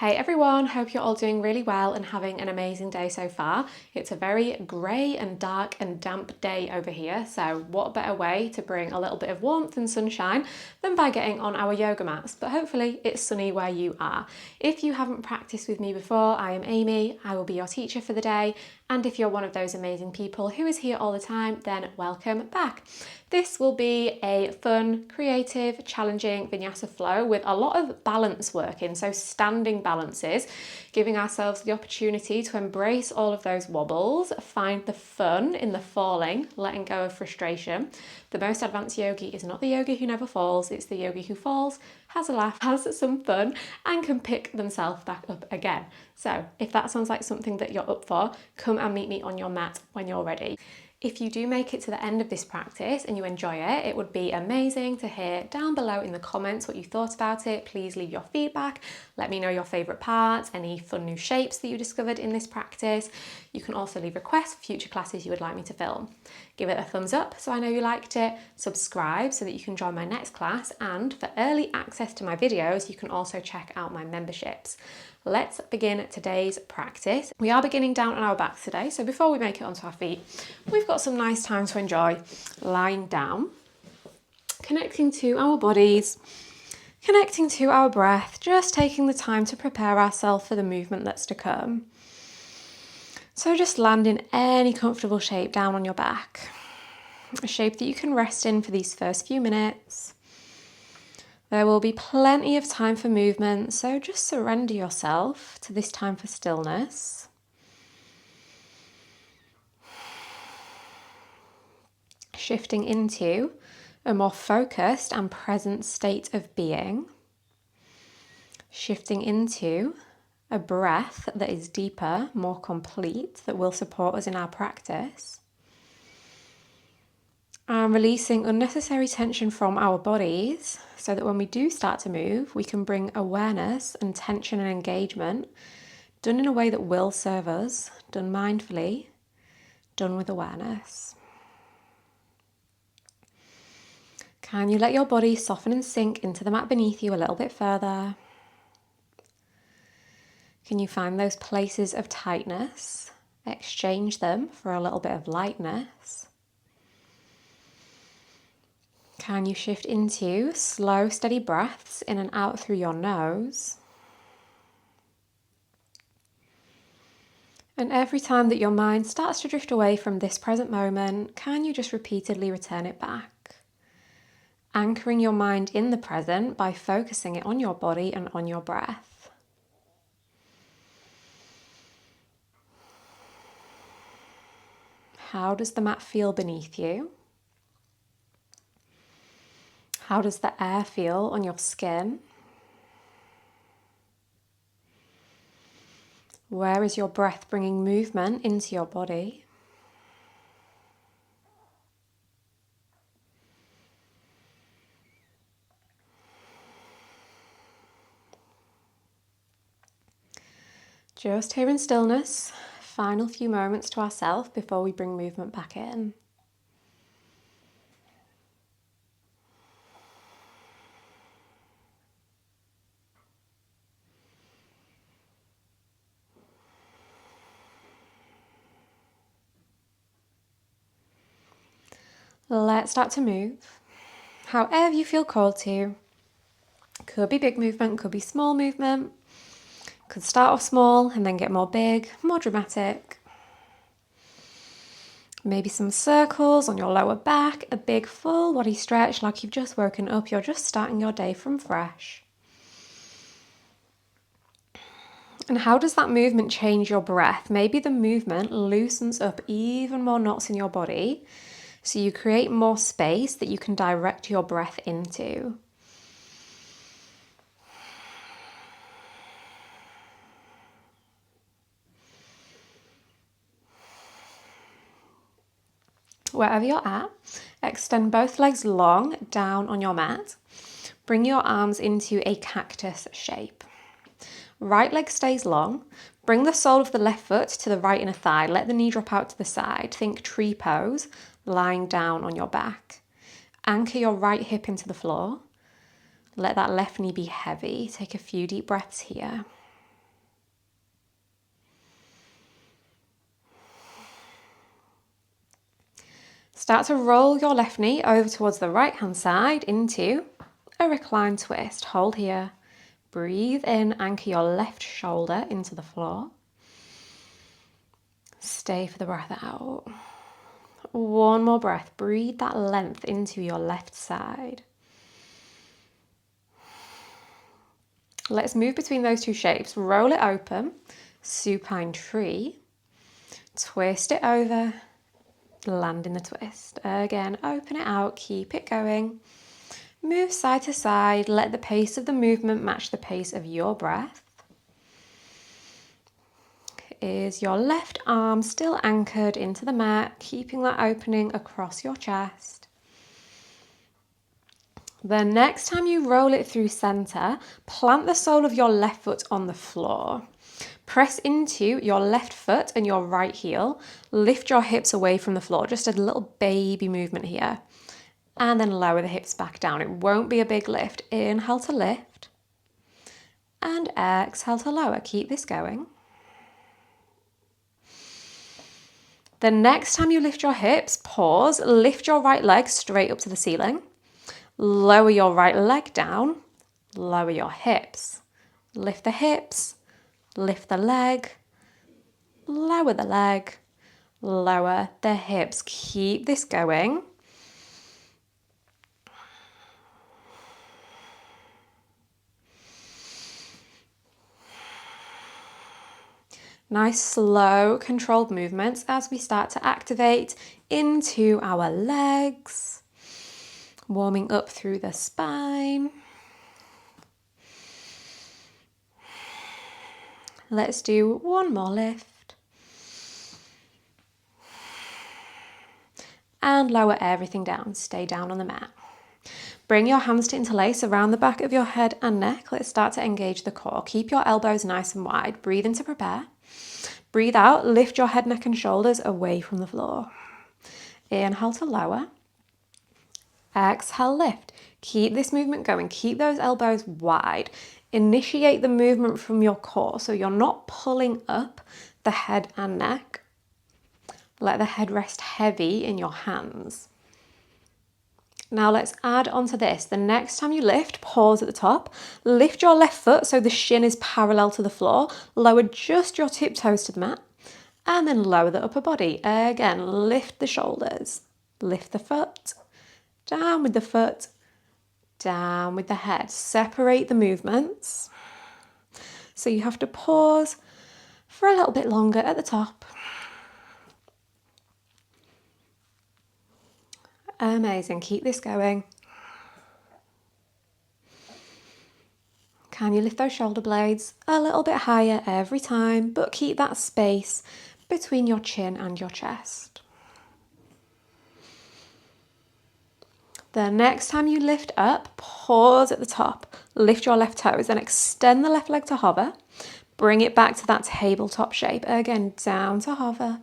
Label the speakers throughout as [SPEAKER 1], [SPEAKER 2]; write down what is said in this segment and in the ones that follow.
[SPEAKER 1] Hey everyone, hope you're all doing really well and having an amazing day so far. It's a very grey and dark and damp day over here, so what better way to bring a little bit of warmth and sunshine than by getting on our yoga mats, but hopefully it's sunny where you are. If you haven't practiced with me before, I am Amy, I will be your teacher for the day, and if you're one of those amazing people who is here all the time, then welcome back. This will be a fun, creative, challenging Vinyasa flow with a lot of balance work in, so standing balances, giving ourselves the opportunity to embrace all of those wobbles, find the fun in the falling, letting go of frustration. The most advanced yogi is not the yogi who never falls, it's the yogi who falls, has a laugh, has some fun, and can pick themselves back up again. So if that sounds like something that you're up for, come and meet me on your mat when you're ready. If you do make it to the end of this practice and you enjoy it, it would be amazing to hear down below in the comments what you thought about it. Please leave your feedback. Let me know your favourite parts, any fun new shapes that you discovered in this practice. You can also leave requests for future classes you would like me to film. Give it a thumbs up so I know you liked it. Subscribe so that you can join my next class, and for early access to my videos, you can also check out my memberships. Let's begin today's practice. We are beginning down on our backs today, so before we make it onto our feet, we've got some nice time to enjoy lying down, connecting to our bodies, connecting to our breath, just taking the time to prepare ourselves for the movement that's to come. So just land in any comfortable shape down on your back, a shape that you can rest in for these first few minutes. There will be plenty of time for movement, so just surrender yourself to this time for stillness. Shifting into a more focused and present state of being. Shifting into a breath that is deeper, more complete, that will support us in our practice. And releasing unnecessary tension from our bodies so that when we do start to move, we can bring awareness and tension and engagement done in a way that will serve us, done mindfully, done with awareness. Can you let your body soften and sink into the mat beneath you a little bit further? Can you find those places of tightness? Exchange them for a little bit of lightness. Can you shift into slow, steady breaths in and out through your nose? And every time that your mind starts to drift away from this present moment, can you just repeatedly return it back? Anchoring your mind in the present by focusing it on your body and on your breath. How does the mat feel beneath you? How does the air feel on your skin? Where is your breath bringing movement into your body? Just here in stillness, final few moments to ourselves before we bring movement back in. Let's start to move, however you feel called to. Could be big movement, could be small movement. Could start off small and then get more big, more dramatic. Maybe some circles on your lower back, a big full body stretch like you've just woken up, you're just starting your day from fresh. And how does that movement change your breath? Maybe the movement loosens up even more knots in your body, so you create more space that you can direct your breath into. Wherever you're at, extend both legs long down on your mat. Bring your arms into a cactus shape. Right leg stays long. Bring the sole of the left foot to the right inner thigh. Let the knee drop out to the side. Think tree pose, lying down on your back. Anchor your right hip into the floor. Let that left knee be heavy. Take a few deep breaths here. Start to roll your left knee over towards the right hand side into a reclined twist. Hold here. Breathe in, anchor your left shoulder into the floor. Stay for the breath out. One more breath. Breathe that length into your left side. Let's move between those two shapes. Roll it open, supine tree. Twist it over, land in the twist. Again, open it out, keep it going. Move side to side, let the pace of the movement match the pace of your breath. Is your left arm still anchored into the mat, keeping that opening across your chest? The next time you roll it through center, plant the sole of your left foot on the floor. Press into your left foot and your right heel. Lift your hips away from the floor, just a little baby movement here. And then lower the hips back down. It won't be a big lift. Inhale to lift. And exhale to lower. Keep this going. The next time you lift your hips, pause. Lift your right leg straight up to the ceiling. Lower your right leg down. Lower your hips. Lift the hips. Lift the leg. Lower the leg. Lower the hips. Keep this going. Nice, slow, controlled movements as we start to activate into our legs. Warming up through the spine. Let's do one more lift. And lower everything down. Stay down on the mat. Bring your hands to interlace around the back of your head and neck. Let's start to engage the core. Keep your elbows nice and wide. Breathe in to prepare. Breathe out, lift your head, neck and shoulders away from the floor. Inhale to lower. Exhale, lift. Keep this movement going. Keep those elbows wide. Initiate the movement from your core so you're not pulling up the head and neck. Let the head rest heavy in your hands. Now let's add onto this. The next time you lift, pause at the top. Lift your left foot so the shin is parallel to the floor. Lower just your tiptoes to the mat. And then lower the upper body. Again, lift the shoulders. Lift the foot. Down with the foot. Down with the head. Separate the movements. So you have to pause for a little bit longer at the top. Amazing, keep this going. Can you lift those shoulder blades a little bit higher every time, but keep that space between your chin and your chest. The next time you lift up, pause at the top, lift your left toes and extend the left leg to hover. Bring it back to that tabletop shape. Again, down to hover.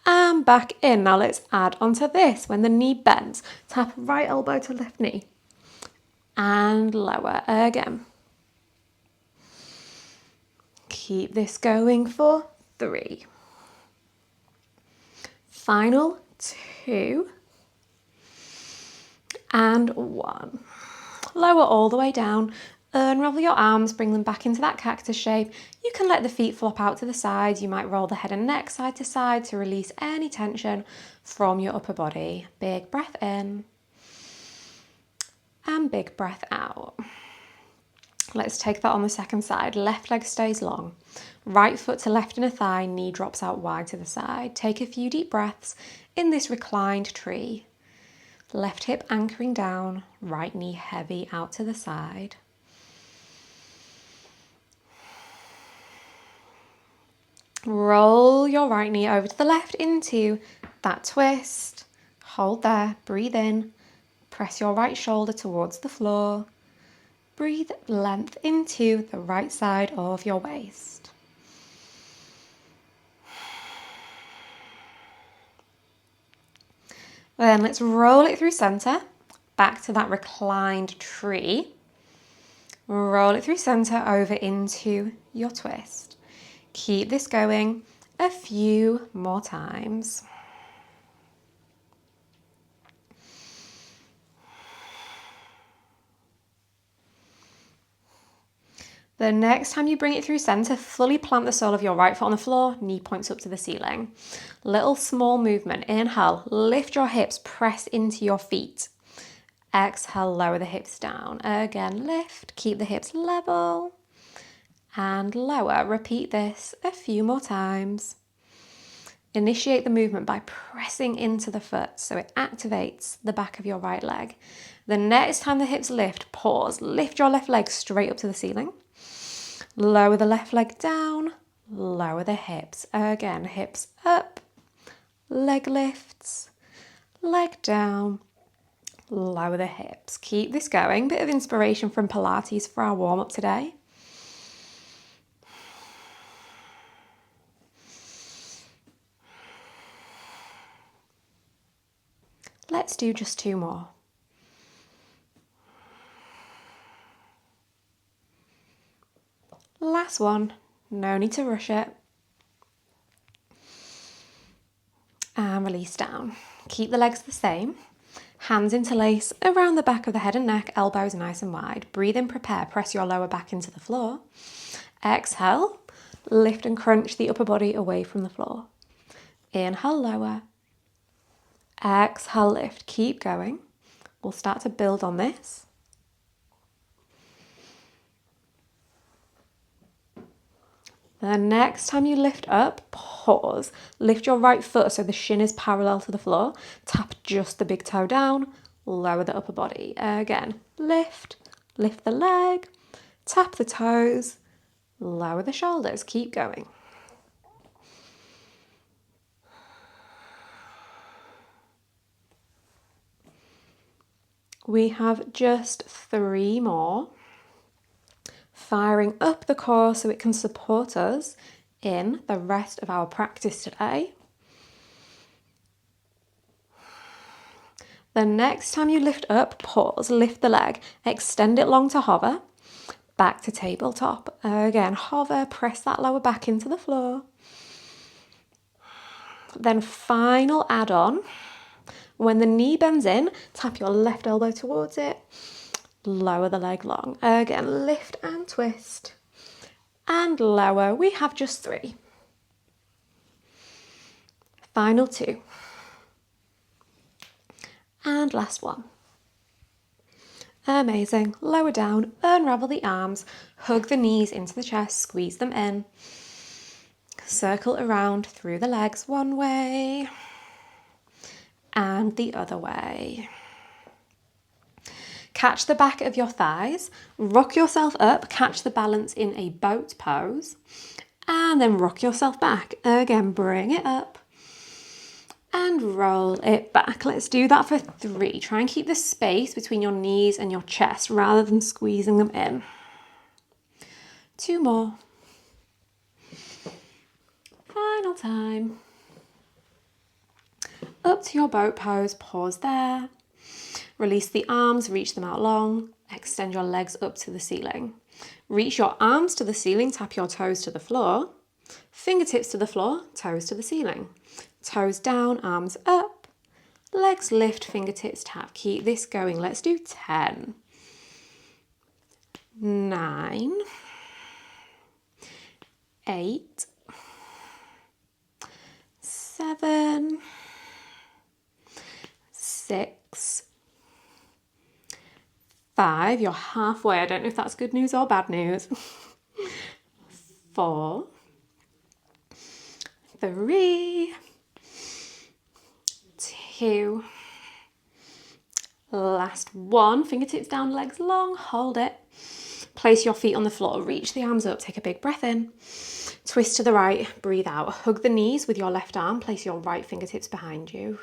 [SPEAKER 1] And back in. Now let's add onto this. When the knee bends, tap right elbow to left knee. And lower again. Keep this going for 3. Final 2. And 1. Lower all the way down. Unravel your arms, bring them back into that cactus shape. You can let the feet flop out to the sides. You might roll the head and neck side to side to release any tension from your upper body. Big breath in and big breath out. Let's take that on the second side. Left leg stays long. Right foot to left inner thigh, knee drops out wide to the side. Take a few deep breaths in this reclined tree. Left hip anchoring down, right knee heavy out to the side. Roll your right knee over to the left into that twist. Hold there, breathe in. Press your right shoulder towards the floor. Breathe length into the right side of your waist. Then let's roll it through center, back to that reclined tree. Roll it through center over into your twist. Keep this going a few more times. The next time you bring it through center, fully plant the sole of your right foot on the floor, knee points up to the ceiling. Little small movement. Inhale, lift your hips, press into your feet. Exhale, lower the hips down. Again, lift, keep the hips level and lower. Repeat this a few more times. Initiate the movement by pressing into the foot so it activates the back of your right leg. The next time the hips lift, pause. Lift your left leg straight up to the ceiling. Lower the left leg down, lower the hips. Again, hips up, leg lifts, leg down, lower the hips. Keep this going. Bit of inspiration from Pilates for our warm-up today. Let's do just 2 more. Last one, no need to rush it. And release down. Keep the legs the same. Hands interlace around the back of the head and neck, elbows nice and wide. Breathe in, prepare, press your lower back into the floor. Exhale, lift and crunch the upper body away from the floor. Inhale, lower. Exhale, lift. Keep going. We'll start to build on this. The next time you lift up, pause. Lift your right foot so the shin is parallel to the floor. Tap just the big toe down. Lower the upper body. Again, lift the leg. Tap the toes. Lower the shoulders. Keep going. We have just 3 more. Firing up the core so it can support us in the rest of our practice today. The next time you lift up, pause, lift the leg, extend it long to hover, back to tabletop. Again, hover, press that lower back into the floor. Then final add-on, when the knee bends in, tap your left elbow towards it. Lower the leg long. Again, lift and twist. And lower. We have just 3. Final 2. And last one. Amazing. Lower down, unravel the arms, hug the knees into the chest, squeeze them in. Circle around through the legs one way and the other way. Catch the back of your thighs, rock yourself up, catch the balance in a boat pose, and then rock yourself back. Again, bring it up and roll it back. Let's do that for 3. Try and keep the space between your knees and your chest rather than squeezing them in. 2 more. Final time. Up to your boat pose, pause there. Release the arms, reach them out long. Extend your legs up to the ceiling. Reach your arms to the ceiling, tap your toes to the floor. Fingertips to the floor, toes to the ceiling. Toes down, arms up. Legs lift, fingertips tap. Keep this going. Let's do 10. 9. 8. 7. 6. 5, you're halfway. I don't know if that's good news or bad news. 4, 3, 2, last 1. Fingertips down, legs long, hold it. Place your feet on the floor, reach the arms up, take a big breath in. Twist to the right, breathe out. Hug the knees with your left arm, place your right fingertips behind you.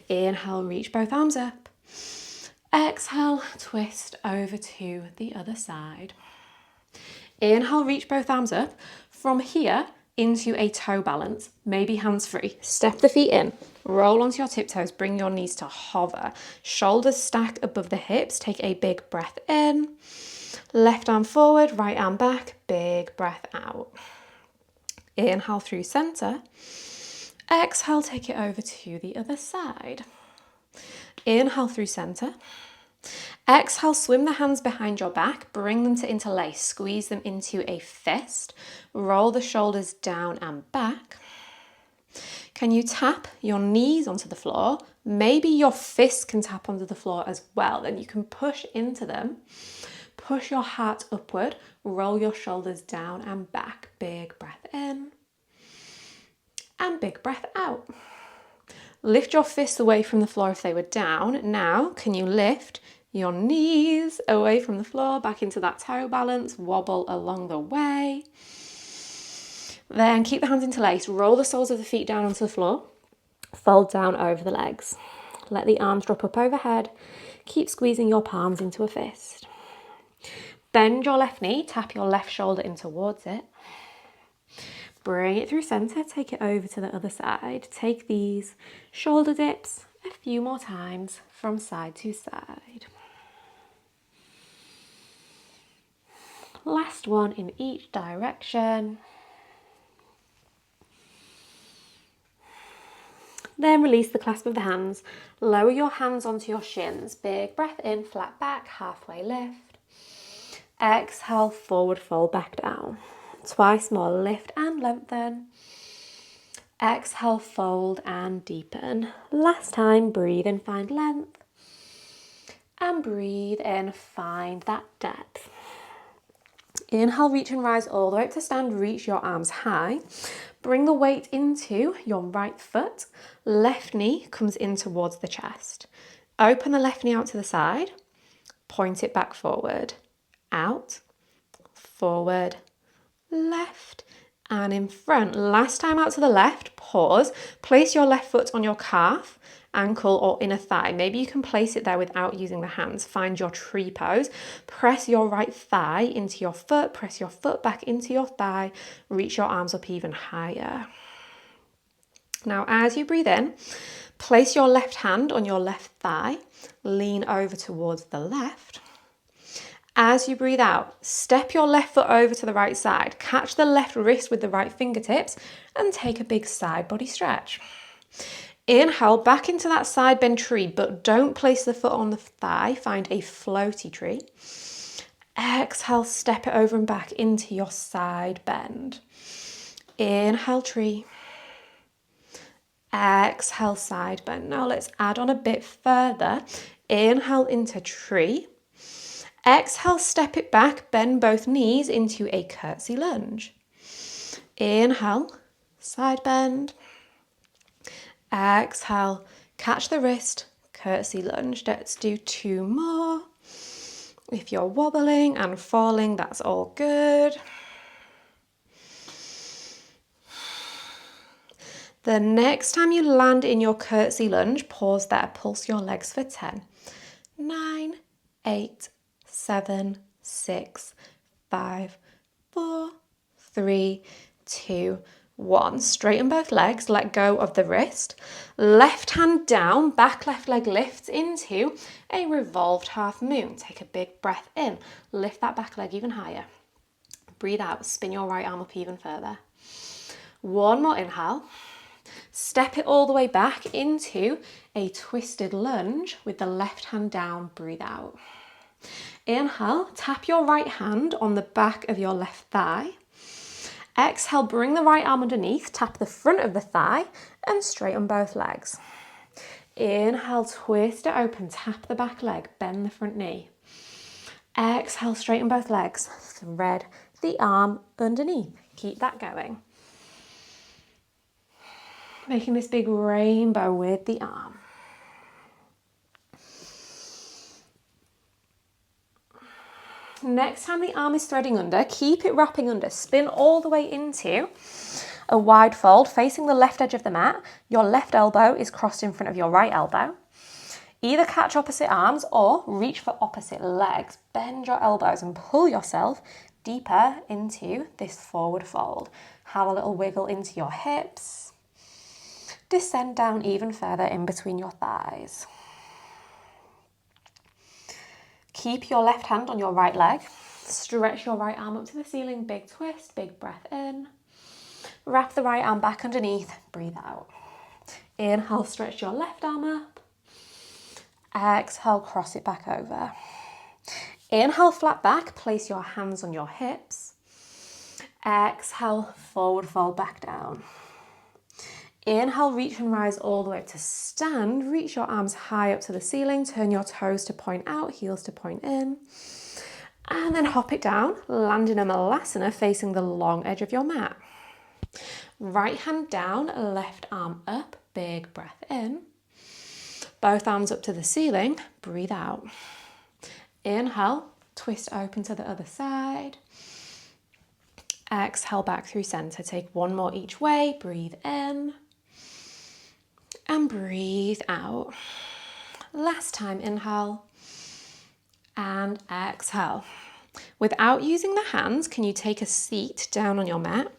[SPEAKER 1] Inhale, reach both arms up. Exhale, twist over to the other side. Inhale, reach both arms up. From here into a toe balance, maybe hands free. Step the feet in, roll onto your tiptoes, bring your knees to hover. Shoulders stack above the hips, take a big breath in. Left arm forward, right arm back, big breath out. Inhale through center. Exhale, take it over to the other side. Inhale through center. Exhale, swim the hands behind your back, bring them to interlace, squeeze them into a fist, roll the shoulders down and back. Can you tap your knees onto the floor? Maybe your fists can tap onto the floor as well. Then you can push into them, push your heart upward, roll your shoulders down and back. Big breath in and big breath out. Lift your fists away from the floor if they were down. Now, can you lift your knees away from the floor, back into that toe balance, wobble along the way. Then keep the hands interlaced, roll the soles of the feet down onto the floor, fold down over the legs. Let the arms drop up overhead. Keep squeezing your palms into a fist. Bend your left knee, tap your left shoulder in towards it. Bring it through center, take it over to the other side. Take these shoulder dips a few more times from side to side. Last one in each direction. Then release the clasp of the hands. Lower your hands onto your shins. Big breath in, flat back, halfway lift. Exhale, forward fold back down. Twice more, lift and lengthen. Exhale, fold and deepen. Last time, breathe in, find length. And breathe in, find that depth. Inhale, reach and rise all the way up to stand. Reach your arms high. Bring the weight into your right foot. Left knee comes in towards the chest. Open the left knee out to the side. Point it back forward. Out, forward, left, and in front. Last time out to the left, pause. Place your left foot on your calf, ankle, or inner thigh. Maybe you can place it there without using the hands. Find your tree pose. Press your right thigh into your foot. Press your foot back into your thigh. Reach your arms up even higher. Now, as you breathe in, place your left hand on your left thigh. Lean over towards the left. As you breathe out, step your left foot over to the right side. Catch the left wrist with the right fingertips and take a big side body stretch. Inhale, back into that side bend tree, but don't place the foot on the thigh. Find a floaty tree. Exhale, step it over and back into your side bend. Inhale, tree. Exhale, side bend. Now let's add on a bit further. Inhale into tree. Exhale, step it back, bend both knees into a curtsy lunge. Inhale, side bend. Exhale, catch the wrist, curtsy lunge. Let's do 2 more. If you're wobbling and falling, that's all good. The next time you land in your curtsy lunge, pause there, pulse your legs for 10, 9, 8, 7, 6, 5, 4, 3, 2, 1. Straighten both legs, let go of the wrist. Left hand down, back left leg lifts into a revolved half moon. Take a big breath in, lift that back leg even higher. Breathe out, spin your right arm up even further. One more inhale. Step it all the way back into a twisted lunge with the left hand down, breathe out. Inhale, tap your right hand on the back of your left thigh. Exhale, bring the right arm underneath, tap the front of the thigh and straighten both legs. Inhale, twist it open, tap the back leg, bend the front knee. Exhale, straighten both legs, thread the arm underneath. Keep that going. Making this big rainbow with the arm. Next time the arm is threading under, keep it wrapping under. Spin all the way into a wide fold facing the left edge of the mat. Your left elbow is crossed in front of your right elbow. Either catch opposite arms or reach for opposite legs. Bend your elbows and pull yourself deeper into this forward fold. Have a little wiggle into your hips. Descend down even further in between your thighs. Keep your left hand on your right leg. Stretch your right arm up to the ceiling. Big twist, big breath in. Wrap the right arm back underneath. Breathe out. Inhale, stretch your left arm up. Exhale, cross it back over. Inhale, flat back, place your hands on your hips. Exhale, forward fold back down. Inhale, reach and rise all the way up to stand. Reach your arms high up to the ceiling. Turn your toes to point out, heels to point in. And then hop it down. Land in a malasana facing the long edge of your mat. Right hand down, left arm up. Big breath in. Both arms up to the ceiling. Breathe out. Inhale, twist open to the other side. Exhale back through center. Take one more each way. Breathe in. And breathe out. Last time, inhale and exhale. Without using the hands, can you take a seat down on your mat?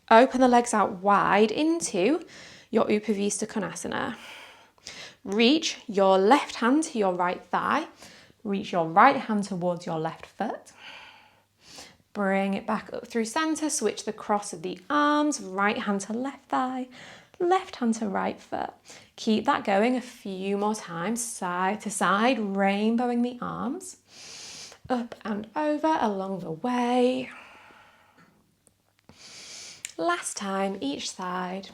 [SPEAKER 1] Open the legs out wide into your Upavista Konasana. Reach your left hand to your right thigh. Reach your right hand towards your left foot. Bring it back up through center. Switch the cross of the arms. Right hand to left thigh. Left hand to right foot. Keep that going a few more times, side to side, rainbowing the arms. Up and over along the way. Last time, each side.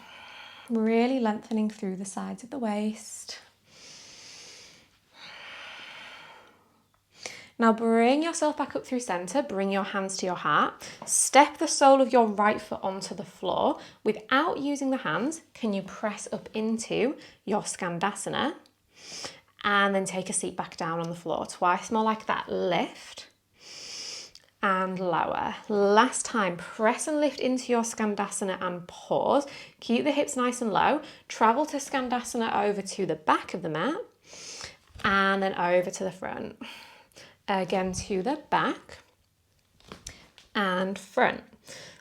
[SPEAKER 1] Really lengthening through the sides of the waist. Now bring yourself back up through center, bring your hands to your heart, step the sole of your right foot onto the floor. Without using the hands, can you press up into your Skandasana and then take a seat back down on the floor. Twice more like that, lift and lower. Last time, press and lift into your Skandasana and pause. Keep the hips nice and low, travel to Skandasana over to the back of the mat and then over to the front. Again to the back and front.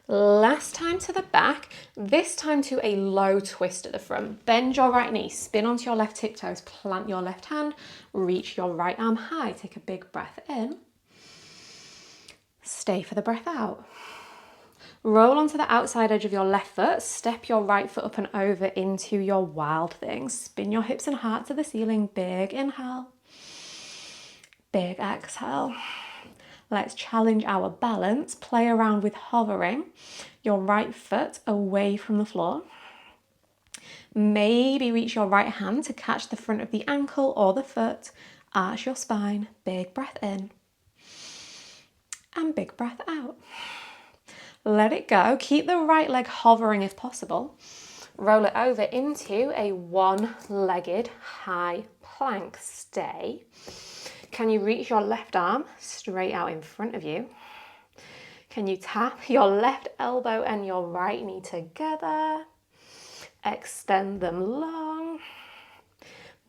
[SPEAKER 1] Last time to the back, this time to a low twist at the front. Bend your right knee, spin onto your left tiptoes, plant your left hand, reach your right arm high. Take a big breath in. Stay for the breath out. Roll onto the outside edge of your left foot, step your right foot up and over into your wild thing. Spin your hips and heart to the ceiling, big inhale. Big exhale. Let's challenge our balance. Play around with hovering your right foot away from the floor. Maybe reach your right hand to catch the front of the ankle or the foot. Arch your spine. Big breath in. And big breath out. Let it go. Keep the right leg hovering if possible. Roll it over into a one-legged high plank. Stay. Can you reach your left arm straight out in front of you? Can you tap your left elbow and your right knee together? Extend them long.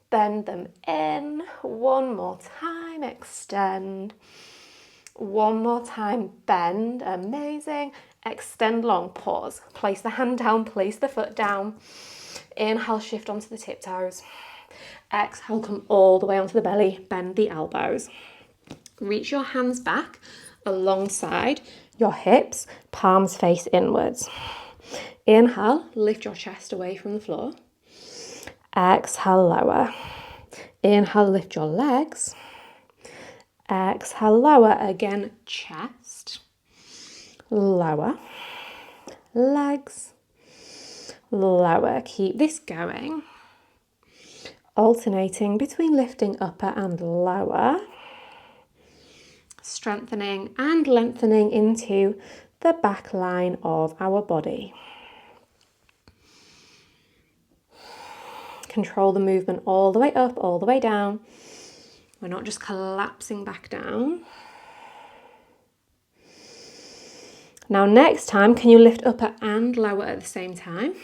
[SPEAKER 1] Bend them in. One more time, extend. One more time, bend. Amazing. Extend long, pause. Place the hand down, place the foot down. Inhale, shift onto the tiptoes. Exhale, come all the way onto the belly, bend the elbows. Reach your hands back alongside your hips, palms face inwards. Inhale, lift your chest away from the floor. Exhale, lower. Inhale, lift your legs. Exhale, lower. Again, chest. Lower. Legs. Lower. Keep this going. Alternating between lifting upper and lower, strengthening and lengthening into the back line of our body. Control the movement all the way up, all the way down. We're not just collapsing back down. Now next time, can you lift upper and lower at the same time?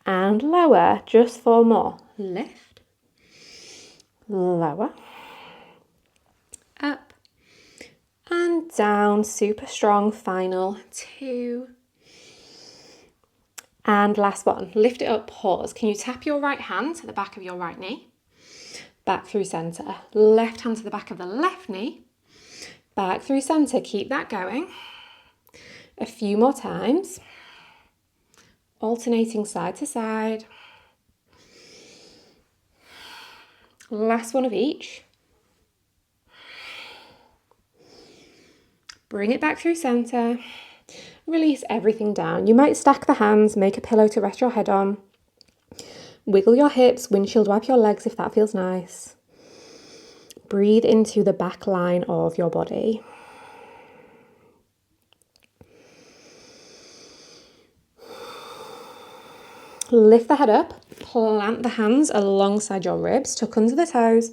[SPEAKER 1] And lower, just 4 more. Lift, lower, up, and down. Super strong. Final 2. And last one. Lift it up, pause. Can you tap your right hand to the back of your right knee? Back through center. Left hand to the back of the left knee. Back through center. Keep that going. A few more times. Alternating side to side. Last one of each. Bring it back through center. Release everything down. You might stack the hands, make a pillow to rest your head on. Wiggle your hips, windshield wipe your legs if that feels nice. Breathe into the back line of your body. Lift the head up, plant the hands alongside your ribs, tuck under the toes,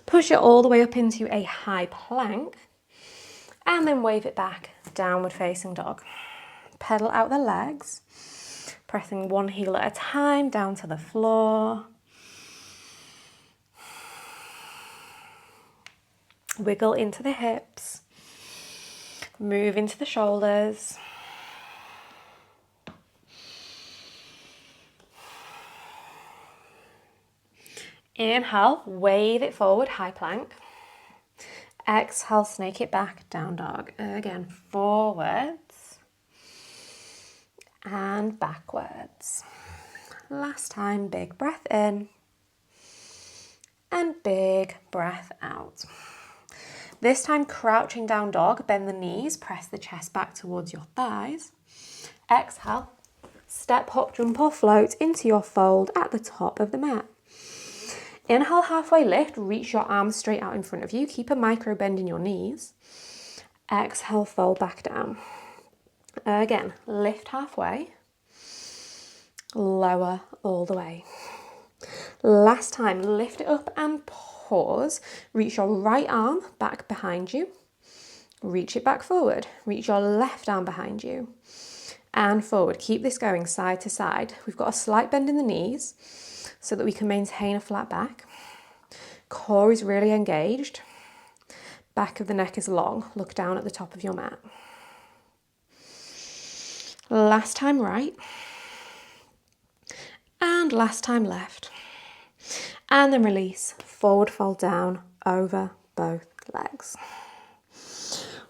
[SPEAKER 1] push it all the way up into a high plank, and then wave it back, downward facing dog. Pedal out the legs, pressing one heel at a time down to the floor. Wiggle into the hips, move into the shoulders. Inhale, wave it forward, high plank. Exhale, snake it back, down dog. Again, forwards and backwards. Last time, big breath in and big breath out. This time, crouching down dog, bend the knees, press the chest back towards your thighs. Exhale, step, hop, jump or float into your fold at the top of the mat. Inhale, halfway lift, reach your arms straight out in front of you. Keep a micro bend in your knees. Exhale, fold back down. Again, lift halfway, lower all the way. Last time, lift it up and pause. Reach your right arm back behind you. Reach it back forward. Reach your left arm behind you and forward. Keep this going side to side. We've got a slight bend in the knees so that we can maintain a flat back. Core is really engaged. Back of the neck is long. Look down at the top of your mat. Last time right. And last time left. And then release. Forward fold down over both legs.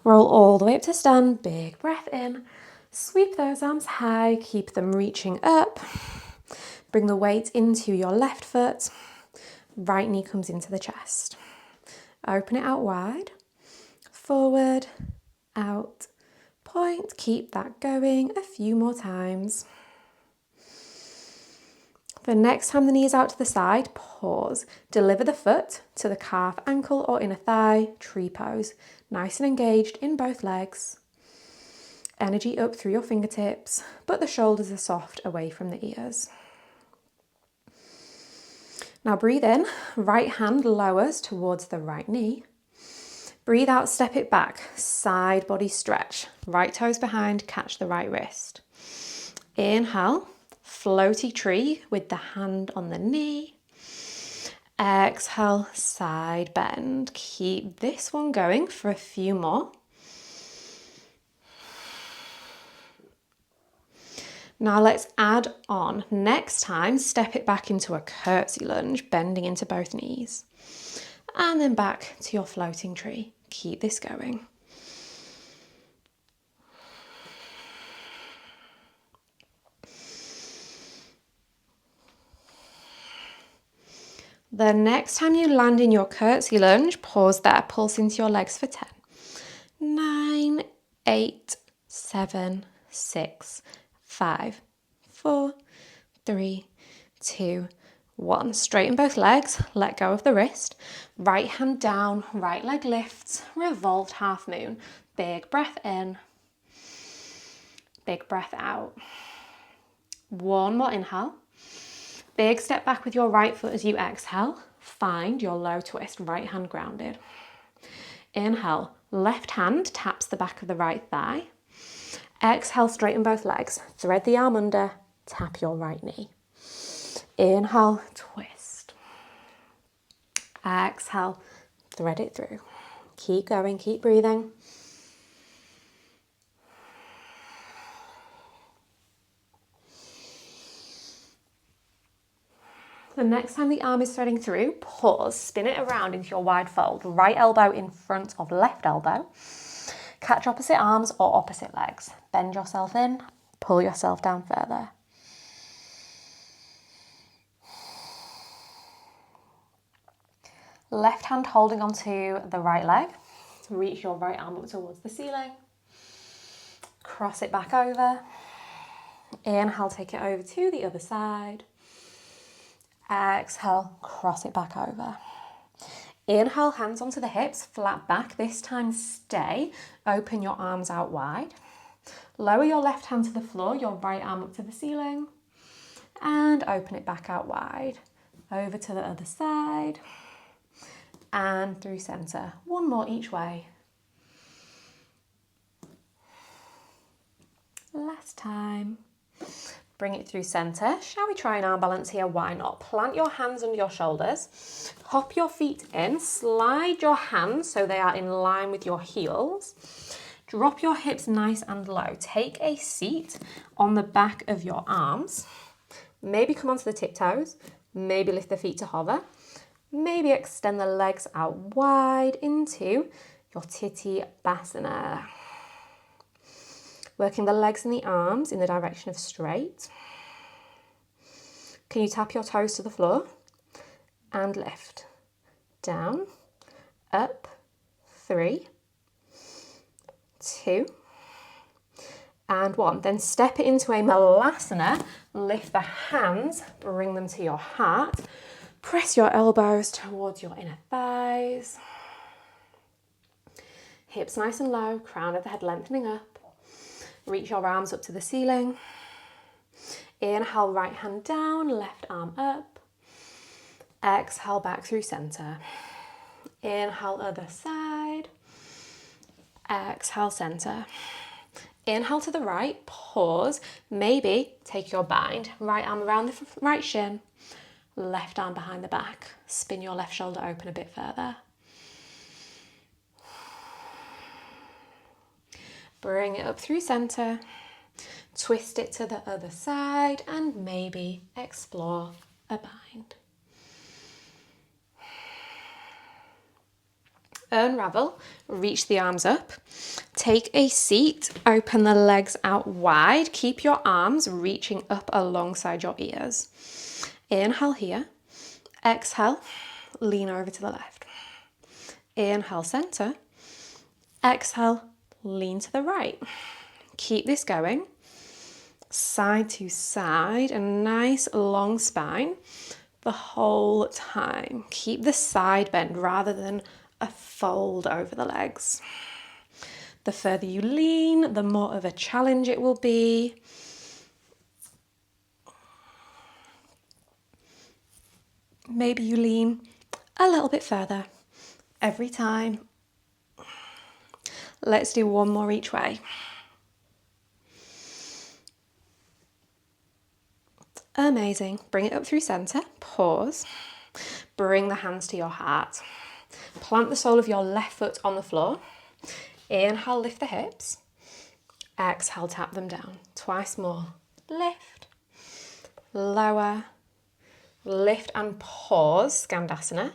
[SPEAKER 1] Roll all the way up to stand. Big breath in. Sweep those arms high. Keep them reaching up. Bring the weight into your left foot. Right knee comes into the chest. Open it out wide. Forward, out, point. Keep that going a few more times. The next time the knee is out to the side, pause. Deliver the foot to the calf, ankle or inner thigh, tree pose. Nice and engaged in both legs. Energy up through your fingertips, but the shoulders are soft away from the ears. Now breathe in, right hand lowers towards the right knee. Breathe out, step it back, side body stretch. Right toes behind, catch the right wrist. Inhale, floaty tree with the hand on the knee. Exhale, side bend. Keep this one going for a few more. Now let's add on. Next time, step it back into a curtsy lunge, bending into both knees. And then back to your floating tree. Keep this going. The next time you land in your curtsy lunge, pause there, pulse into your legs for 10, 9, 8, 7, 6, 5, 4, 3, 2, 1. Straighten both legs, let go of the wrist. Right hand down, right leg lifts, revolved half moon. Big breath in, big breath out. One more inhale. Big step back with your right foot as you exhale. Find your low twist, right hand grounded. Inhale, left hand taps the back of the right thigh. Exhale, straighten both legs. Thread the arm under, tap your right knee. Inhale, twist. Exhale, thread it through. Keep going, keep breathing. The next time the arm is threading through, pause, spin it around into your wide fold. Right elbow in front of left elbow. Catch opposite arms or opposite legs. Bend yourself in, pull yourself down further. Left hand holding onto the right leg. Reach your right arm up towards the ceiling. Cross it back over. Inhale, take it over to the other side. Exhale, cross it back over. Inhale, hands onto the hips, flat back. This time stay. Open your arms out wide. Lower your left hand to the floor, your right arm up to the ceiling. And open it back out wide. Over to the other side. And through center. One more each way. Last time. Bring it through center. Shall we try an arm balance here? Why not? Plant your hands under your shoulders. Hop your feet in. Slide your hands so they are in line with your heels. Drop your hips nice and low. Take a seat on the back of your arms. Maybe come onto the tiptoes. Maybe lift the feet to hover. Maybe extend the legs out wide into your tittibasana. Working the legs and the arms in the direction of straight. Can you tap your toes to the floor? And lift. Down, up, 3, 2, and 1. Then step it into a malasana. Lift the hands, bring them to your heart. Press your elbows towards your inner thighs. Hips nice and low, crown of the head lengthening up. Reach your arms up to the ceiling. Inhale, right hand down, left arm up. Exhale, back through center. Inhale, other side. Exhale, center. Inhale to the right, pause. Maybe take your bind. Right arm around the right shin. Left arm behind the back. Spin your left shoulder open a bit further. Bring it up through center. Twist it to the other side and maybe explore a bind. Unravel, reach the arms up. Take a seat, open the legs out wide. Keep your arms reaching up alongside your ears. Inhale here. Exhale, lean over to the left. Inhale, center. Exhale, lean to the right. Keep this going. Side to side, a nice long spine the whole time. Keep the side bend rather than a fold over the legs. The further you lean, the more of a challenge it will be. Maybe you lean a little bit further every time. Let's do one more each way. Amazing. Bring it up through center. Pause. Bring the hands to your heart. Plant the sole of your left foot on the floor. Inhale, lift the hips. Exhale, tap them down. Twice more. Lift. Lower. Lift and pause, Skandasana.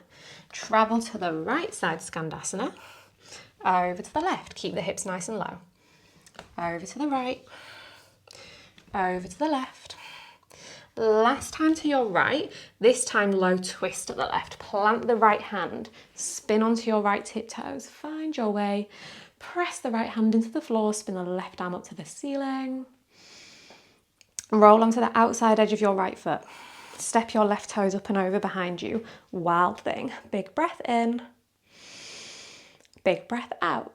[SPEAKER 1] Travel to the right side, Skandasana. Over to the left. Keep the hips nice and low. Over to the right. Over to the left. Last time to your right. This time low twist to the left. Plant the right hand. Spin onto your right tiptoes. Find your way. Press the right hand into the floor. Spin the left arm up to the ceiling. Roll onto the outside edge of your right foot. Step your left toes up and over behind you. Wild thing. Big breath in. Big breath out.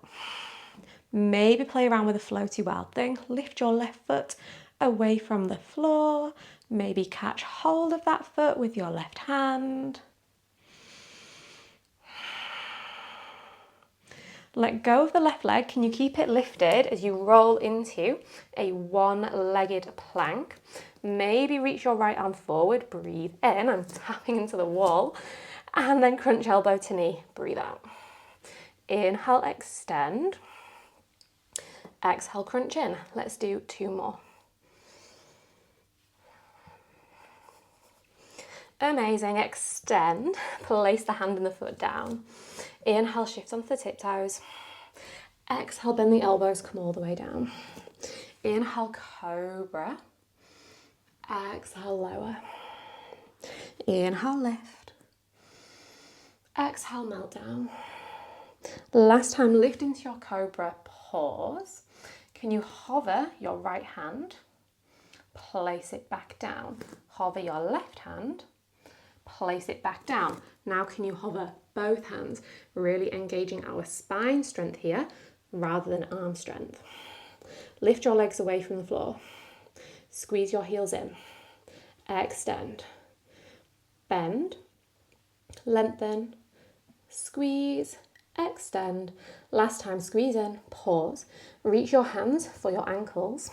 [SPEAKER 1] Maybe play around with a floaty wild thing. Lift your left foot away from the floor. Maybe catch hold of that foot with your left hand. Let go of the left leg. Can you keep it lifted as you roll into a one-legged plank? Maybe reach your right arm forward. Breathe in. I'm tapping into the wall. And then crunch elbow to knee. Breathe out. Inhale, extend. Exhale, crunch in. Let's do 2 more. Amazing. Extend. Place the hand and the foot down. Inhale, shift onto the tiptoes. Exhale, bend the elbows, come all the way down. Inhale, cobra. Exhale, lower. Inhale, lift. Exhale, melt down. Last time, lift into your cobra, pause. Can you hover your right hand, place it back down. Hover your left hand, place it back down. Now can you hover both hands, really engaging our spine strength here rather than arm strength. Lift your legs away from the floor. Squeeze your heels in. Extend. Bend. Lengthen. Squeeze. Extend. Last time, squeeze in. Pause. Reach your hands for your ankles.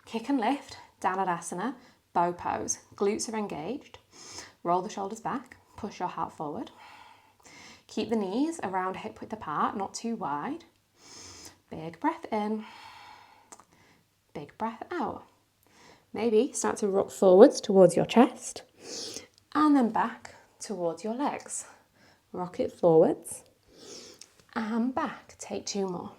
[SPEAKER 1] Kick and lift. Dhanurasana. Bow pose. Glutes are engaged. Roll the shoulders back. Push your heart forward. Keep the knees around hip width apart, not too wide. Big breath in. Big breath out. Maybe start to rock forwards towards your chest and then back towards your legs. Rock it forwards and back. Take 2 more.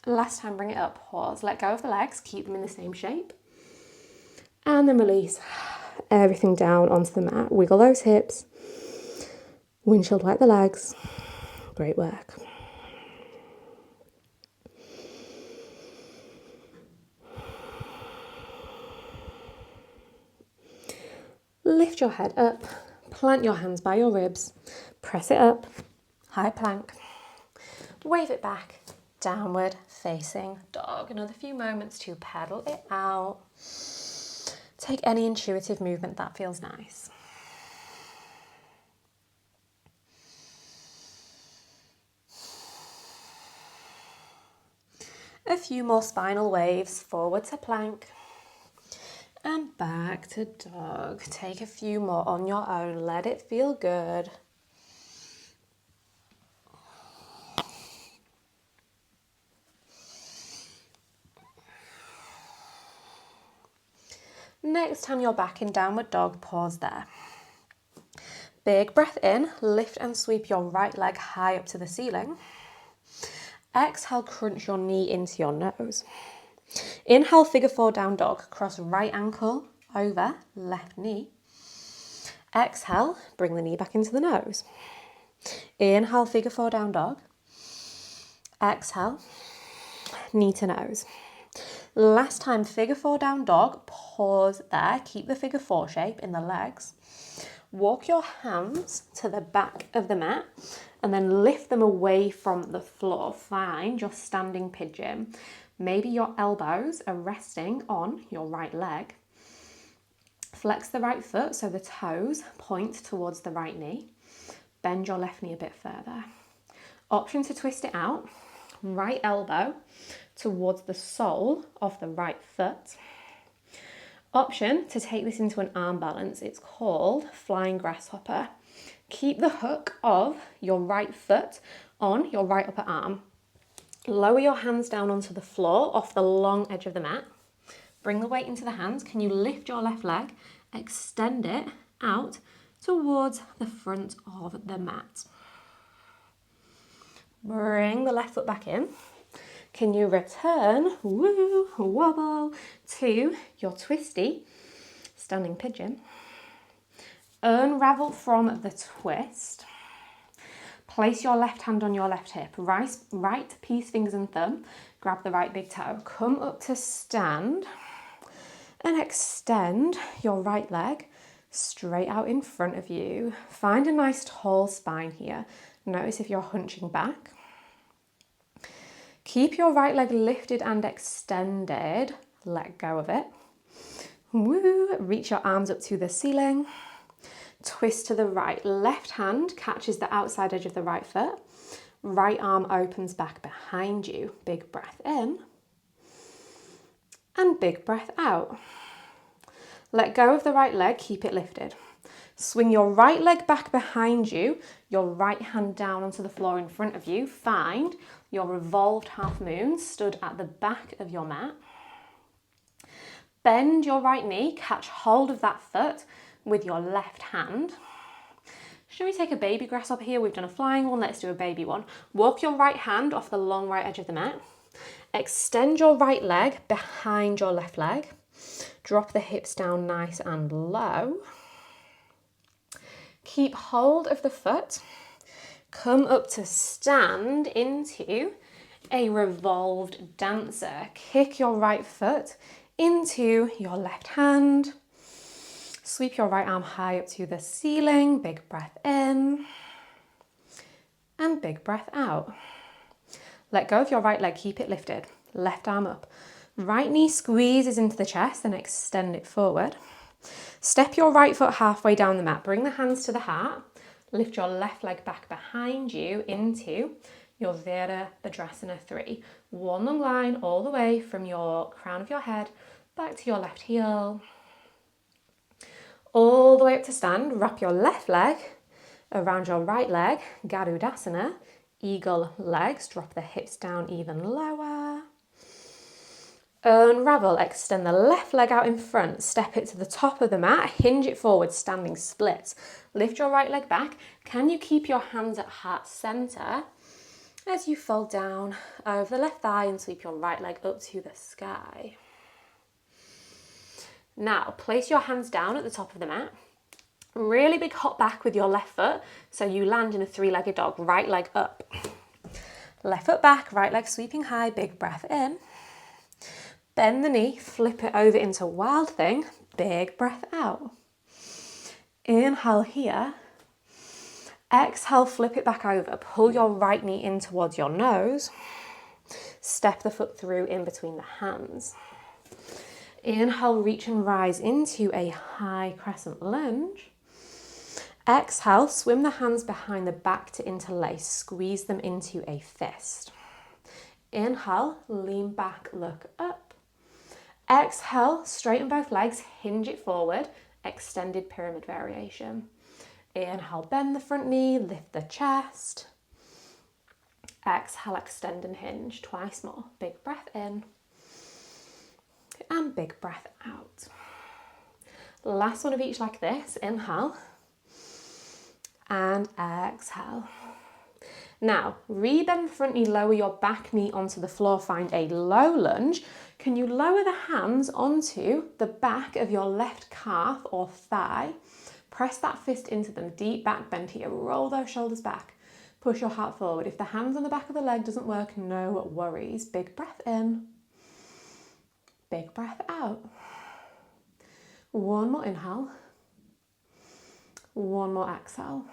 [SPEAKER 1] Last time, bring it up. Pause. Let go of the legs. Keep them in the same shape. And then release everything down onto the mat. Wiggle those hips. Windshield wipe the legs. Great work. Lift your head up, plant your hands by your ribs, press it up, high plank, wave it back, downward facing dog. Another few moments to pedal it out. Take any intuitive movement that feels nice. A few more spinal waves, forward to plank. And back to dog. Take a few more on your own. Let it feel good. Next time you're back in downward dog, pause there. Big breath in. Lift and sweep your right leg high up to the ceiling. Exhale, crunch your knee into your nose. Inhale, figure 4 down dog. Cross right ankle over left knee. Exhale, bring the knee back into the nose. Inhale, figure 4 down dog. Exhale, knee to nose. Last time, figure 4 down dog. Pause there. Keep the figure 4 shape in the legs. Walk your hands to the back of the mat and then lift them away from the floor. Find your standing pigeon. Maybe your elbows are resting on your right leg. Flex the right foot so the toes point towards the right knee. Bend your left knee a bit further. Option to twist it out. Right elbow towards the sole of the right foot. Option to take this into an arm balance. It's called flying grasshopper. Keep the hook of your right foot on your right upper arm. Lower your hands down onto the floor off the long edge of the mat. Bring the weight into the hands. Can you lift your left leg? Extend it out towards the front of the mat. Bring the left foot back in. Can you return, wobble, to your twisty standing pigeon? Unravel from the twist. Place your left hand on your left hip. Right peace, fingers and thumb. Grab the right big toe. Come up to stand and extend your right leg straight out in front of you. Find a nice tall spine here. Notice if you're hunching back. Keep your right leg lifted and extended. Let go of it. Woo. Reach your arms up to the ceiling. Twist to the right. Left hand catches the outside edge of the right foot. Right arm opens back behind you. Big breath in. And big breath out. Let go of the right leg. Keep it lifted. Swing your right leg back behind you. Your right hand down onto the floor in front of you. Find your revolved half moon stood at the back of your mat. Bend your right knee. Catch hold of that foot with your left hand. Should we take a baby grasshopper here? We've done a flying one, let's do a baby one. Walk your right hand off the long right edge of the mat. Extend your right leg behind your left leg. Drop the hips down nice and low. Keep hold of the foot. Come up to stand into a revolved dancer. Kick your right foot into your left hand. Sweep your right arm high up to the ceiling. Big breath in and big breath out. Let go of your right leg, keep it lifted. Left arm up. Right knee squeezes into the chest and extend it forward. Step your right foot halfway down the mat. Bring the hands to the heart. Lift your left leg back behind you into your Virabhadrasana 3. One long line all the way from your crown of your head back to your left heel. All the way up to stand. Wrap your left leg around your right leg. Garudasana. Eagle legs. Drop the hips down even lower. Unravel, extend the left leg out in front, step it to the top of the mat, hinge it forward, standing splits. Lift your right leg back. Can you keep your hands at heart center as you fold down over the left thigh and sweep your right leg up to the sky? Now, place your hands down at the top of the mat. Really big hop back with your left foot so you land in a three-legged dog. Right leg up. Left foot back, right leg sweeping high, big breath in. Bend the knee, flip it over into wild thing, big breath out. Inhale here. Exhale, flip it back over. Pull your right knee in towards your nose. Step the foot through in between the hands. Inhale, reach and rise into a high crescent lunge. Exhale, swim the hands behind the back to interlace. Squeeze them into a fist. Inhale, lean back, look up. Exhale, straighten both legs, hinge it forward, extended pyramid variation. Inhale, bend the front knee, lift the chest. Exhale, extend and hinge, twice more. Big breath in and big breath out. Last one of each like this. Inhale and exhale. Now, rebend the front knee, lower your back knee onto the floor, find a low lunge. Can you lower the hands onto the back of your left calf or thigh? Press that fist into them, deep back bend here, roll those shoulders back. Push your heart forward. If the hands on the back of the leg doesn't work, no worries. Big breath in, big breath out. One more inhale, one more exhale.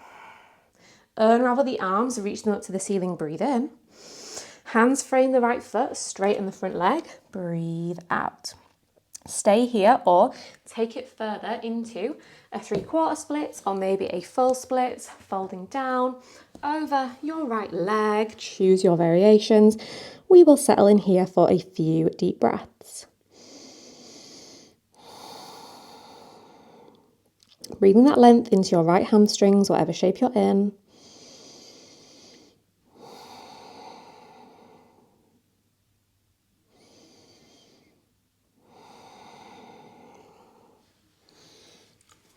[SPEAKER 1] Unravel the arms, reach them up to the ceiling, breathe in. Hands frame the right foot, straighten the front leg, breathe out. Stay here or take it further into a 3/4 split or maybe a full split, folding down over your right leg. Choose your variations. We will settle in here for a few deep breaths. Breathing that length into your right hamstrings, whatever shape you're in.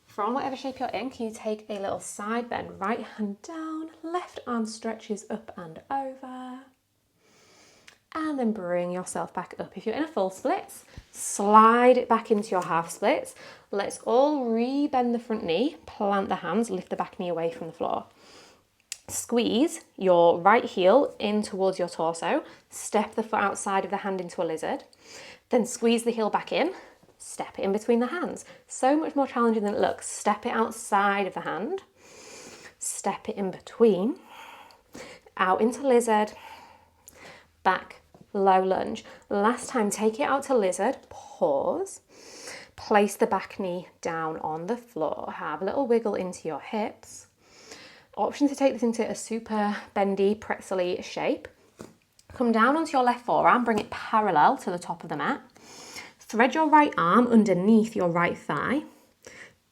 [SPEAKER 1] From whatever shape you're in, can you take a little side bend? Right hand down, left arm stretches up and over. And then bring yourself back up. If you're in a full split, slide it back into your half splits. Let's all re-bend the front knee, plant the hands, lift the back knee away from the floor. Squeeze your right heel in towards your torso. Step the foot outside of the hand into a lizard. Then squeeze the heel back in. Step it in between the hands. So much more challenging than it looks. Step it outside of the hand. Step it in between. Out into lizard. Back, low lunge. Last time, take it out to lizard. Pause. Place the back knee down on the floor. Have a little wiggle into your hips. Option to take this into a super bendy, pretzel-y shape. Come down onto your left forearm. Bring it parallel to the top of the mat. Thread your right arm underneath your right thigh.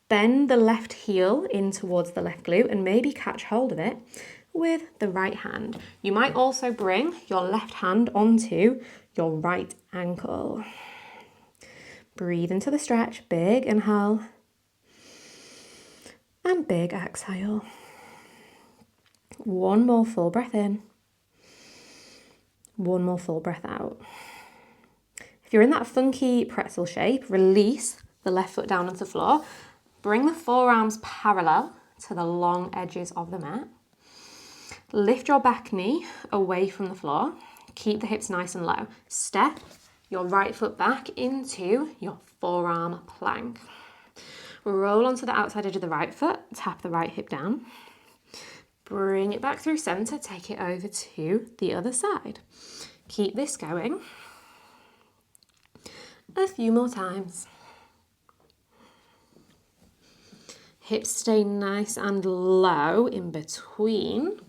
[SPEAKER 1] Bend the left heel in towards the left glute and maybe catch hold of it with the right hand. You might also bring your left hand onto your right ankle. Breathe into the stretch. Big inhale and big exhale. One more full breath in. One more full breath out. If you're in that funky pretzel shape, release the left foot down onto the floor. Bring the forearms parallel to the long edges of the mat. Lift your back knee away from the floor. Keep the hips nice and low. Step your right foot back into your forearm plank. Roll onto the outside edge of the right foot. Tap the right hip down. Bring it back through center. Take it over to the other side. Keep this going a few more times. Hips stay nice and low in between.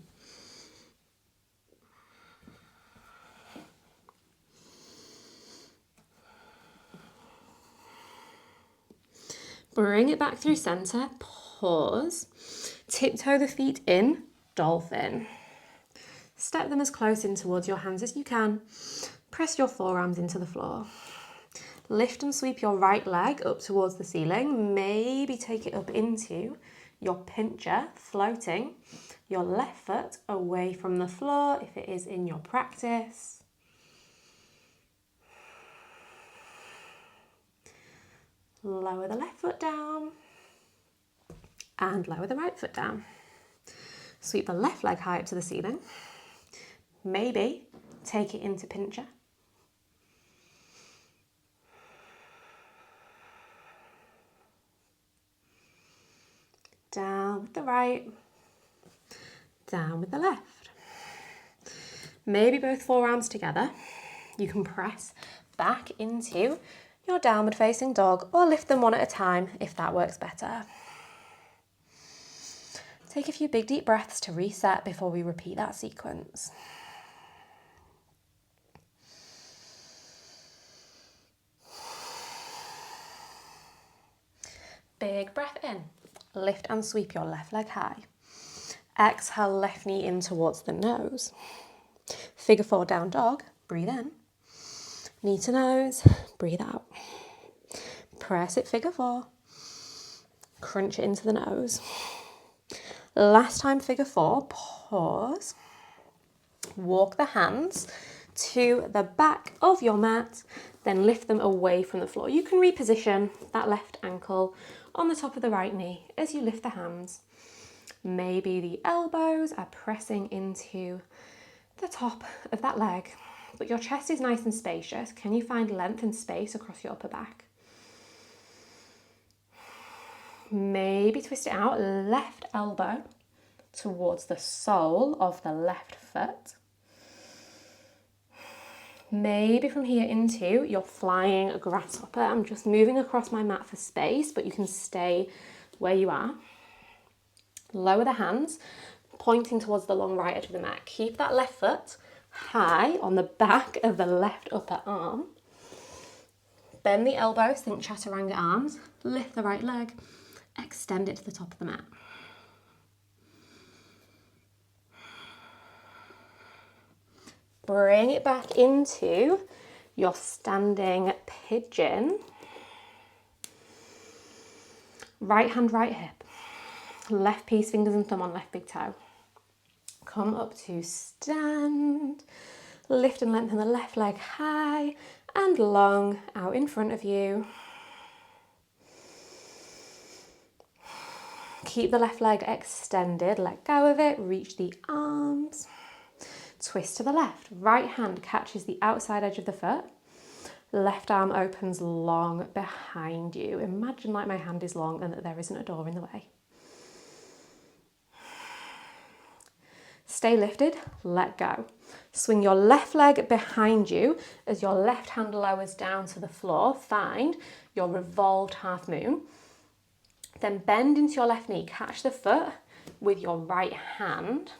[SPEAKER 1] Bring it back through center, pause, tiptoe the feet in, dolphin. Step them as close in towards your hands as you can. Press your forearms into the floor. Lift and sweep your right leg up towards the ceiling. Maybe take it up into your pincher, floating your left foot away from the floor if it is in your practice. Lower the left foot down and lower the right foot down. Sweep the left leg high up to the ceiling. Maybe take it into pincher. Down with the right, down with the left. Maybe both forearms together. You can press back into your downward facing dog or lift them one at a time if that works better. Take a few big deep breaths to reset before we repeat that sequence. Big breath in. Lift and sweep your left leg high. Exhale, left knee in towards the nose. Figure 4 down dog. Breathe in. Knee to nose. Breathe out. Press it, figure 4. Crunch it into the nose. Last time, figure 4. Pause. Walk the hands to the back of your mat. Then lift them away from the floor. You can reposition that left ankle on the top of the right knee as you lift the hands. Maybe the elbows are pressing into the top of that leg, but your chest is nice and spacious. Can you find length and space across your upper back? Maybe twist it out, left elbow towards the sole of the left foot. Maybe from here into your flying grasshopper. I'm just moving across my mat for space, but you can stay where you are. Lower the hands, pointing towards the long right edge of the mat. Keep that left foot high on the back of the left upper arm. Bend the elbows, think chaturanga arms. Lift the right leg, extend it to the top of the mat. Bring it back into your standing pigeon. Right hand, right hip. Left piece, fingers and thumb on left big toe. Come up to stand. Lift and lengthen the left leg high and long out in front of you. Keep the left leg extended, let go of it, reach the arms. Twist to the left. Right hand catches the outside edge of the foot. Left arm opens long behind you. Imagine like my hand is long and that there isn't a door in the way. Stay lifted, let go. Swing your left leg behind you as your left hand lowers down to the floor. Find your revolved half moon. Then bend into your left knee. Catch the foot with your right hand.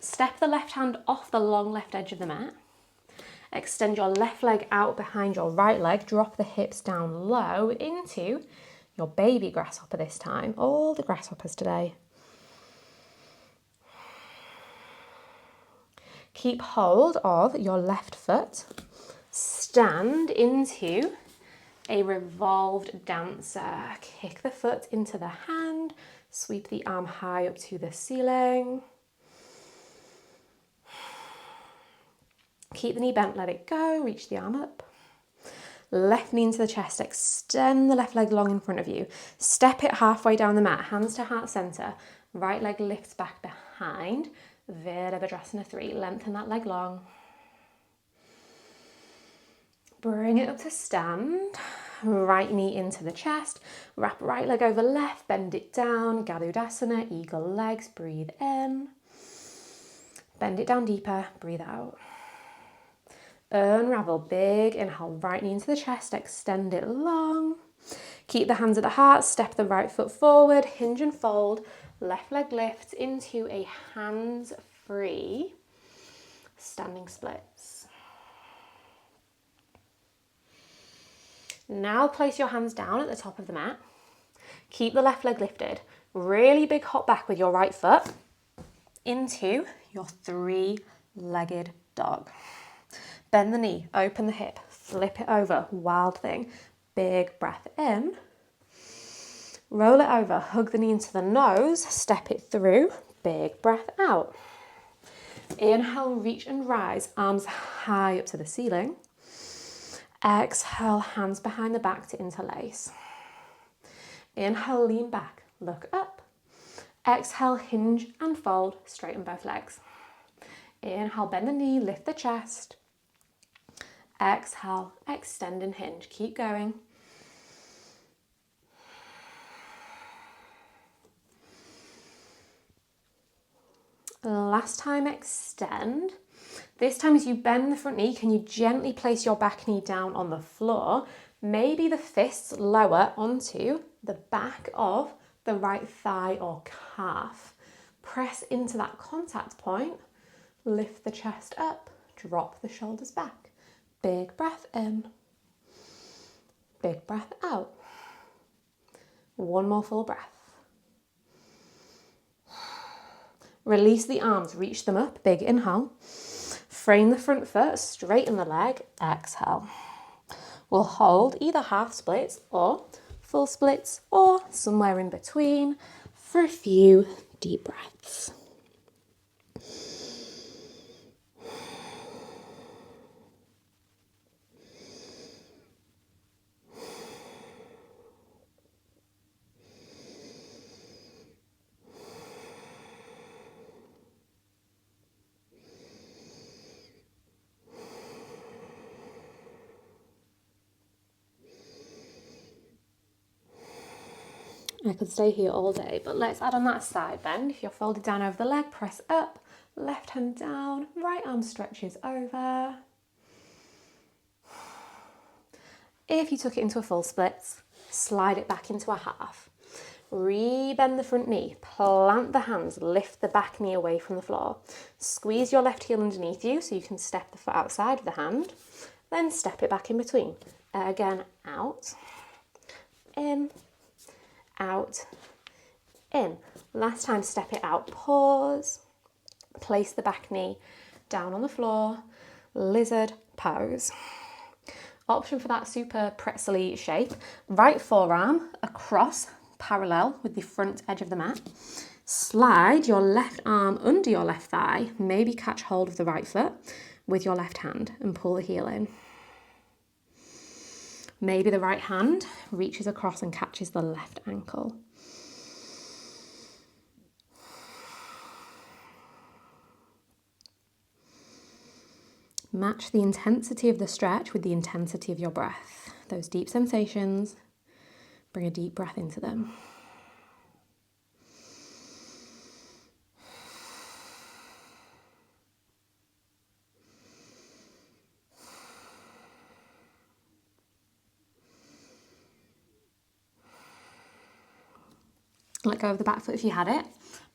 [SPEAKER 1] Step the left hand off the long left edge of the mat. Extend your left leg out behind your right leg. Drop the hips down low into your baby grasshopper this time. All the grasshoppers today. Keep hold of your left foot. Stand into a revolved dancer. Kick the foot into the hand. Sweep the arm high up to the ceiling. Keep the knee bent, let it go, reach the arm up. Left knee into the chest, extend the left leg long in front of you. Step it halfway down the mat, hands to heart center. Right leg lifts back behind. Virabhadrasana 3, lengthen that leg long. Bring it up to stand. Right knee into the chest. Wrap right leg over left, bend it down. Garudasana, eagle legs, breathe in. Bend it down deeper, breathe out. Unravel, big inhale, right knee into the chest, extend it long. Keep the hands at the heart, step the right foot forward, hinge and fold. Left leg lifts into a hands-free standing splits. Now place your hands down at the top of the mat. Keep the left leg lifted. Really big hop back with your right foot into your three-legged dog. Bend the knee, open the hip, flip it over, wild thing. Big breath in. Roll it over, hug the knee into the nose, step it through, big breath out. Inhale, reach and rise, arms high up to the ceiling. Exhale, hands behind the back to interlace. Inhale, lean back, look up. Exhale, hinge and fold, straighten both legs. Inhale, bend the knee, lift the chest. Exhale, extend and hinge. Keep going. Last time, extend. This time as you bend the front knee, can you gently place your back knee down on the floor? Maybe the fists lower onto the back of the right thigh or calf. Press into that contact point. Lift the chest up. Drop the shoulders back. Big breath in. Big breath out. One more full breath. Release the arms, reach them up, big inhale. Frame the front foot, straighten the leg, exhale. We'll hold either half splits or full splits or somewhere in between for a few deep breaths. I could stay here all day, but let's add on that side bend. If you're folded down over the leg, press up, left hand down, right arm stretches over. If you took it into a full splits, slide it back into a half. Rebend the front knee, plant the hands, lift the back knee away from the floor. Squeeze your left heel underneath you so you can step the foot outside of the hand, then step it back in between. Again, out, in, out, in. Last time, step it out, pause, place the back knee down on the floor, lizard pose. Option for that super pretzel-y shape, right forearm across, parallel with the front edge of the mat. Slide your left arm under your left thigh, maybe catch hold of the right foot with your left hand and pull the heel in. Maybe the right hand reaches across and catches the left ankle. Match the intensity of the stretch with the intensity of your breath. Those deep sensations, bring a deep breath into them. Let go of the back foot if you had it.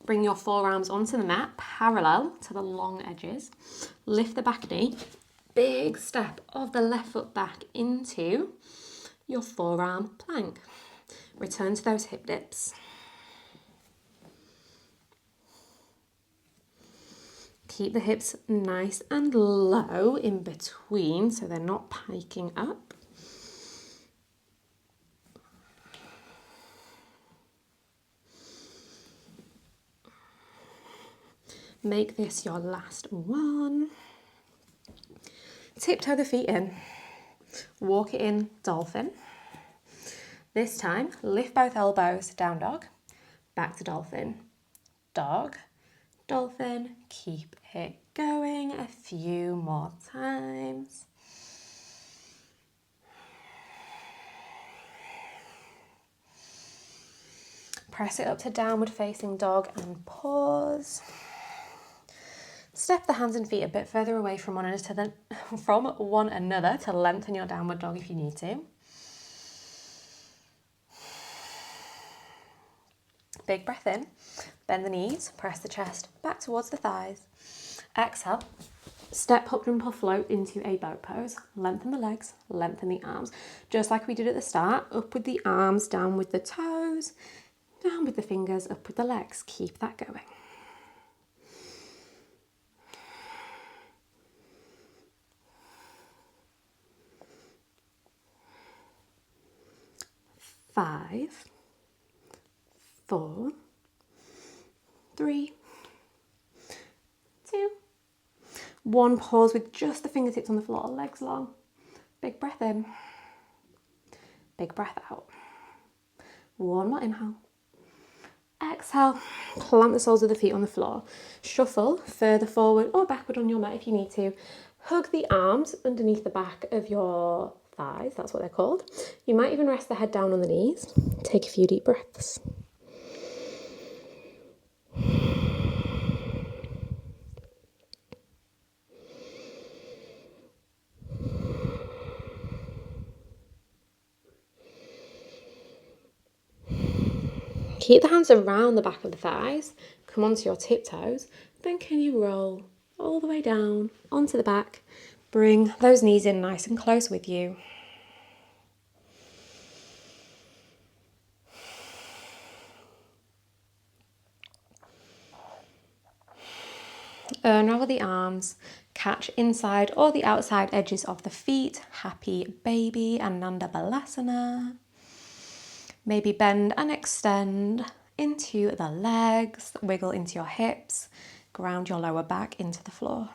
[SPEAKER 1] Bring your forearms onto the mat, parallel to the long edges. Lift the back knee. Big step of the left foot back into your forearm plank. Return to those hip dips. Keep the hips nice and low in between so they're not piking up. Make this your last one. Tiptoe the feet in. Walk it in, dolphin. This time, lift both elbows, down dog, back to dolphin, dog, dolphin. Keep it going a few more times. Press it up to downward facing dog and pause. Step the hands and feet a bit further away from one another to lengthen your downward dog if you need to. Big breath in, bend the knees, press the chest back towards the thighs. Exhale, step, hop, jump or float into a boat pose. Lengthen the legs, lengthen the arms. Just like we did at the start, up with the arms, down with the toes, down with the fingers, up with the legs. Keep that going. Five, 4, 3, 2, 1. Pause with just the fingertips on the floor, legs long. Big breath in, big breath out. One more inhale. Exhale, plant the soles of the feet on the floor. Shuffle further forward or backward on your mat if you need to. Hug the arms underneath the back of your thighs, that's what they're called. You might even rest the head down on the knees. Take a few deep breaths. Keep the hands around the back of the thighs, come onto your tiptoes, then can you roll all the way down onto the back, bring those knees in nice and close with you. Unravel the arms, catch inside or the outside edges of the feet, happy baby and tittibasana. Maybe bend and extend into the legs, wiggle into your hips, ground your lower back into the floor.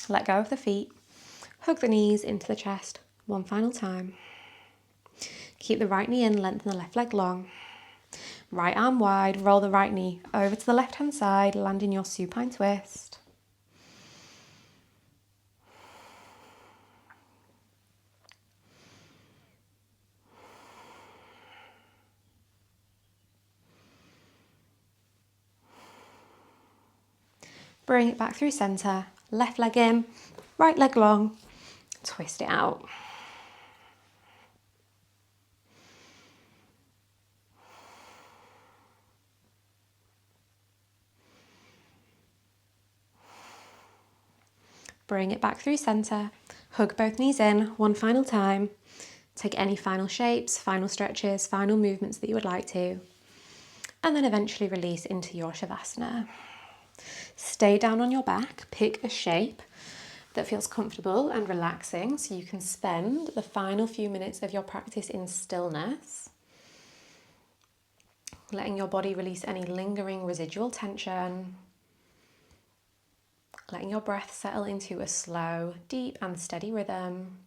[SPEAKER 1] Let go of the feet, hug the knees into the chest one final time. Keep the right knee in, lengthen the left leg long. Right arm wide, roll the right knee over to the left hand side, land in your supine twist. Bring it back through centre, left leg in, right leg long, twist it out. Bring it back through centre, hug both knees in one final time. Take any final shapes, final stretches, final movements that you would like to, and then eventually release into your Savasana. Stay down on your back, pick a shape that feels comfortable and relaxing so you can spend the final few minutes of your practice in stillness, letting your body release any lingering residual tension, letting your breath settle into a slow, deep and steady rhythm,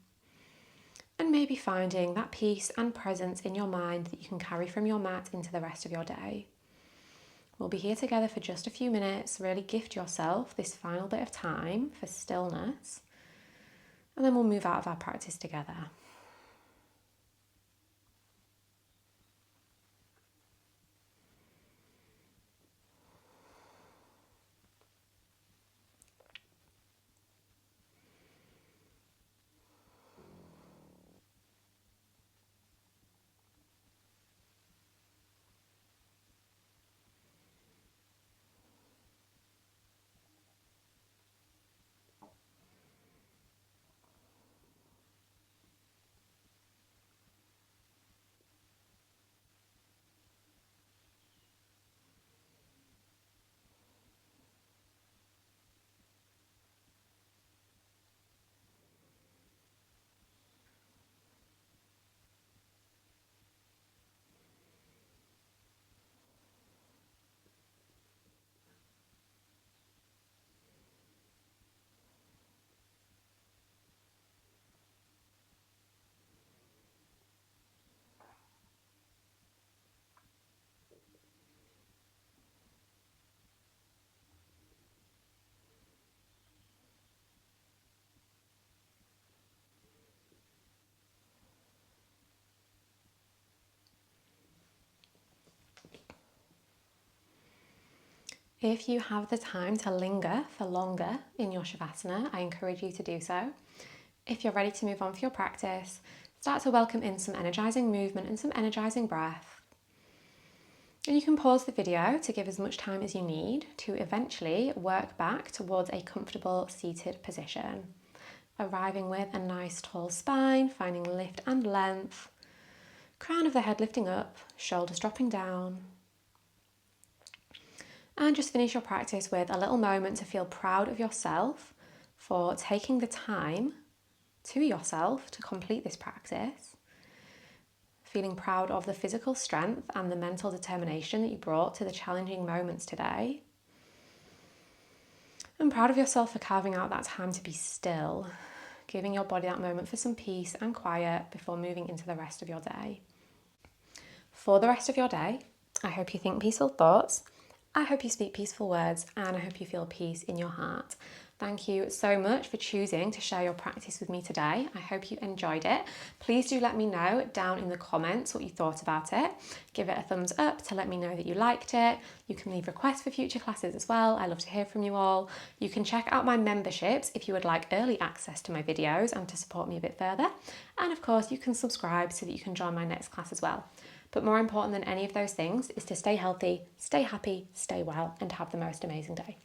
[SPEAKER 1] and maybe finding that peace and presence in your mind that you can carry from your mat into the rest of your day. We'll be here together for just a few minutes. Really gift yourself this final bit of time for stillness, and then we'll move out of our practice together. If you have the time to linger for longer in your Savasana, I encourage you to do so. If you're ready to move on for your practice, start to welcome in some energizing movement and some energizing breath. And you can pause the video to give as much time as you need to eventually work back towards a comfortable seated position, arriving with a nice tall spine, finding lift and length, crown of the head lifting up, shoulders dropping down. And just finish your practice with a little moment to feel proud of yourself for taking the time to yourself to complete this practice. Feeling proud of the physical strength and the mental determination that you brought to the challenging moments today. And proud of yourself for carving out that time to be still, giving your body that moment for some peace and quiet before moving into the rest of your day. For the rest of your day, I hope you think peaceful thoughts, I hope you speak peaceful words, and I hope you feel peace in your heart. Thank you so much for choosing to share your practice with me today. I hope you enjoyed it. Please do let me know down in the comments what you thought about it. Give it a thumbs up to let me know that you liked it. You can leave requests for future classes as well. I love to hear from you all. You can check out my memberships if you would like early access to my videos and to support me a bit further. And of course, you can subscribe so that you can join my next class as well. But more important than any of those things is to stay healthy, stay happy, stay well, and have the most amazing day.